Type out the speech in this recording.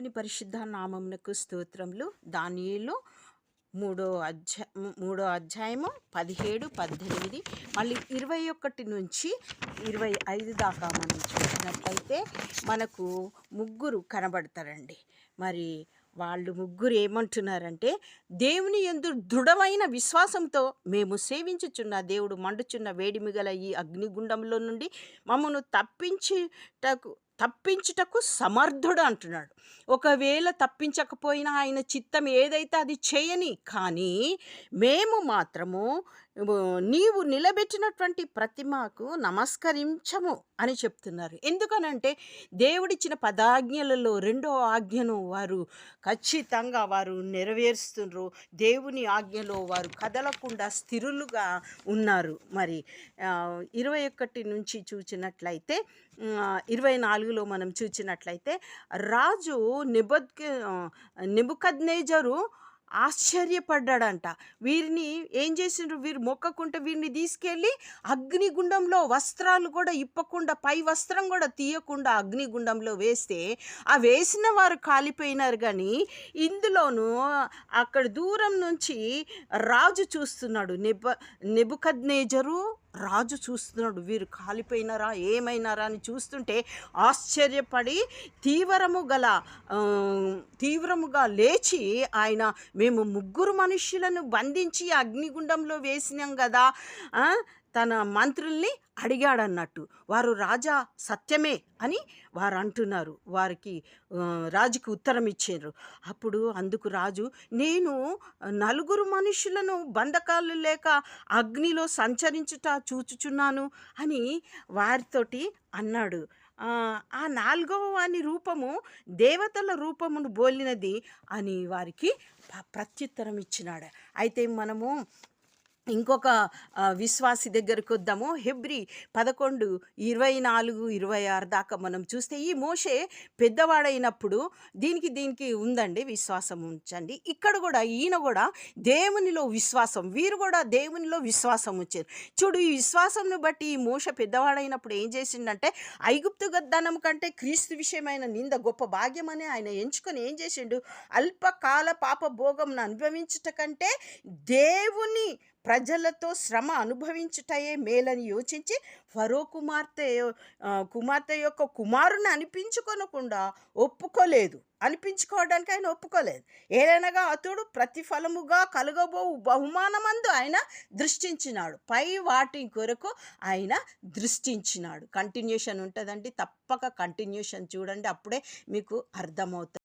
దేవుని పరిశుద్ధ నామమునకు స్తోత్రములు. దానియేలు మూడో అధ్యాయము 17, 18 మళ్ళీ 21 నుంచి 25 దాకా మనం చూసినట్లయితే మనకు ముగ్గురు కనబడతారండి. మరి వాళ్ళు ముగ్గురు ఏమంటున్నారంటే, దేవుని యందు దృఢమైన విశ్వాసంతో మేము సేవించుచున్న దేవుడు మండుచున్న వేడిమిగల ఈ అగ్నిగుండంలో నుండి మమ్మను తప్పించుటకు సమర్థుడు అంటున్నాడు. ఒకవేళ తప్పించకపోయినా ఆయన చిత్తం ఏదైతే అది చేయని, కానీ మేము మాత్రము నీవు నిలబెట్టినటువంటి ప్రతిమకు నమస్కరించము అని చెప్తున్నారు. ఎందుకనంటే దేవుడిచ్చిన పదాజ్ఞలలో రెండో ఆజ్ఞను వారు ఖచ్చితంగా నెరవేరుస్తున్నారు. దేవుని ఆజ్ఞలో వారు కదలకుండా స్థిరులుగా ఉన్నారు. మరి 21 నుంచి చూచినట్లయితే 24లో మనం చూచినట్లయితే రాజు నెబుకద్నెజరు ఆశ్చర్యపడ్డాడంట. వీరిని ఏం చేసిండ్రు, వీరు మొక్కకుంటే వీరిని తీసుకెళ్ళి అగ్నిగుండంలో వస్త్రాలు కూడా ఇప్పకుండా, పై వస్త్రం కూడా తీయకుండా అగ్నిగుండంలో వేస్తే ఆ వేసిన వారు కాలిపోయినారు. కానీ ఇందులోనూ అక్కడ దూరం నుంచి రాజు చూస్తున్నాడు. నెబుకద్నెజరు రాజు చూస్తున్నాడు. వీరు కాలిపోయినారా ఏమైనారా అని చూస్తుంటే ఆశ్చర్యపడి తీవ్రముగా లేచి ఆయన, మేము ముగ్గురు మనుష్యులను బంధించి అగ్నిగుండంలో వేసినాం కదా, తన మంత్రుల్ని అడిగాడన్నట్టు. వారు రాజా సత్యమే అని వారు అంటున్నారు. రాజుకి ఉత్తరం ఇచ్చారు. అప్పుడు అందుకు రాజు, నేను 4 మనుషులను బంధకాలు లేక అగ్నిలో సంచరించుట చూచుచున్నాను అని వారితోటి అన్నాడు. ఆ 4వ వాని రూపము దేవతల రూపమును బోలినది అని వారికి ప్రత్యుత్తరం ఇచ్చినాడు. అయితే మనము ఇంకొక విశ్వాసి దగ్గరికి వద్దాము. హెబ్రీ 11, 24, 26 దాకా మనం చూస్తే, ఈ మోషే పెద్దవాడైనప్పుడు దీనికి ఉందండి విశ్వాసం ఉంచండి. ఇక్కడ కూడా ఈయన కూడా దేవునిలో విశ్వాసం, వీరు కూడా దేవునిలో విశ్వాసం ఉంచారు. చూడు, ఈ విశ్వాసంను బట్టి ఈ మోషే పెద్దవాడైనప్పుడు ఏం చేసిండంటే, ఐగుప్తు గద్దనం కంటే క్రీస్తు విషయమైన నింద గొప్ప భాగ్యమని ఆయన ఎంచుకొని ఏం చేసిండు, అల్పకాల పాప భోగంను అనుభవించుట కంటే దేవుని ప్రజలతో శ్రమ అనుభవించుటయే మేలని యోచించి ఫరో కుమార్తె యొక్క కుమారుని అనిపించుకోవడానికి ఆయన ఒప్పుకోలేదు. ఏలైనగా అతడు ప్రతిఫలముగా కలుగబోవు బహుమానమందు ఆయన దృష్టించినాడు, పై వాటి కొరకు ఆయన దృష్టించినాడు. కంటిన్యూషన్ ఉంటుందండి, తప్పక కంటిన్యూషన్ చూడండి, అప్పుడే మీకు అర్థమవుతుంది.